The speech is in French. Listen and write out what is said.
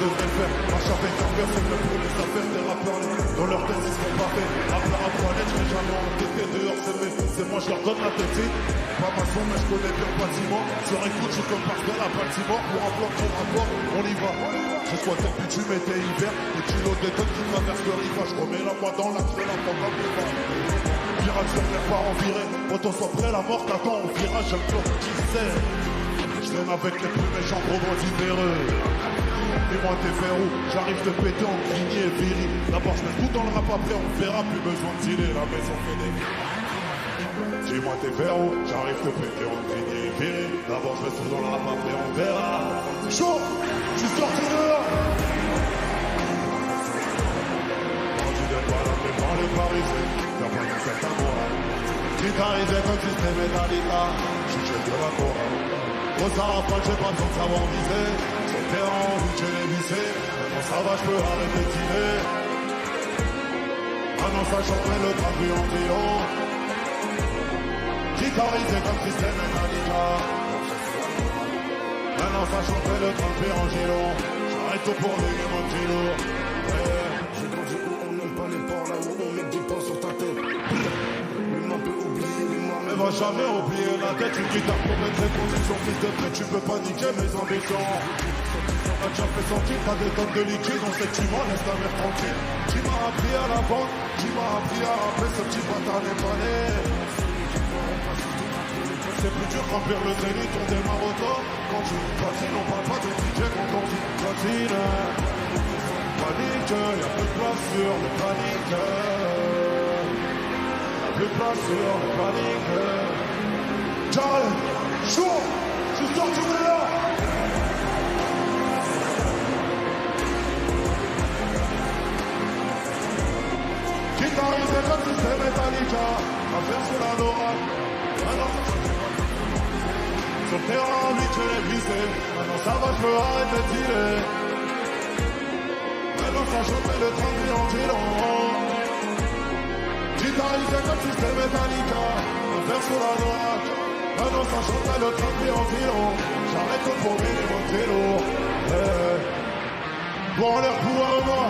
devrait le faire. Marche avec un père, c'est même pour les affaires des rappeurs. Dans leur tête, ils seront pas faits. Rappeur à toilette, je vais jamais entêter. Dehors, c'est moi, je leur donne la tête. Pas maçon, mais je connais bien le bâtiment. Sur écoute, je suis comme Pascal à bâtiment. Pour un bloc, pour rapport, on y va. Je squattais le bitume, été hiver. Les kilos de tonnes qui traversent le rivage. Je remets la moi dans l'axe de la pompe à boulevard. Pirate sur les pas en virée. Quand on soit prêt, la mort t'attend au virage. J'ai le clock qui sert. Je traîne avec les plus méchants gros bandits véreux. Dis-moi t'es fait où? J'arrive te péter en grigny et viril. D'abord je mets tout dans le rap, après on verra. Plus besoin de dealer, la maison fait des. Dis-moi t'es fait où? J'arrive te péter en grigny et viril. D'abord je mets tout dans le rap, après on verra. C'est chaud! Je suis sorti dehors! Quand tu donnes pas la paix par les Parisiens, t'as pas une fête à moi. Guitarisé comme système métallica, je suis chef de la chorale. Gros sarafal, j'ai pas besoin de savoir viser. Sur le terrain, vu que j'ai les vissé. Maintenant ça va, je peux arrêter de tirer. Maintenant ça chanterait le trapu en triomphe. Guitarisé comme système métallica. Maintenant ça chanterait le trapu en gilon. J'arrête tout pour les mon petit lourd. J'ai grandi où on n'aime pas les porcs, là où on met 10 pas sur ta tête. L'humain peut oublier l'humain, mais va jamais oublier la tête. Une guitare pour mettre les conditions, fils de pute, tu peux pas niquer mes ambitions. T'as déjà fait sentir, t'as des tonnes de liquide, on sait que tu m'en laisses ta mère tranquille. Qui m'a appris à la vente, qui m'a appris à rappeler ce petit bâtard n'est pas né. C'est plus dur remplir le zénith, on démarre au top. Quand tu patines, on parle pas de DJ quand on dit platine. Panique, y'a plus de place sur le panique. Y'a plus de place sur le panique. J'arrête, chaud, je suis sorti de là. Guitarisé comme système Metallica, affaire sur la Nora. Sur le terrain, vite, je l'ai glissé. Maintenant ça va, je peux arrêter de tirer. Maintenant ça chante le train de en giron. Guitarisé comme système Metallica, affaire sur la Nora. Maintenant ça chante le train de en giron. J'arrête tout pour venir mon vélo. Bon, l'air pour un mois.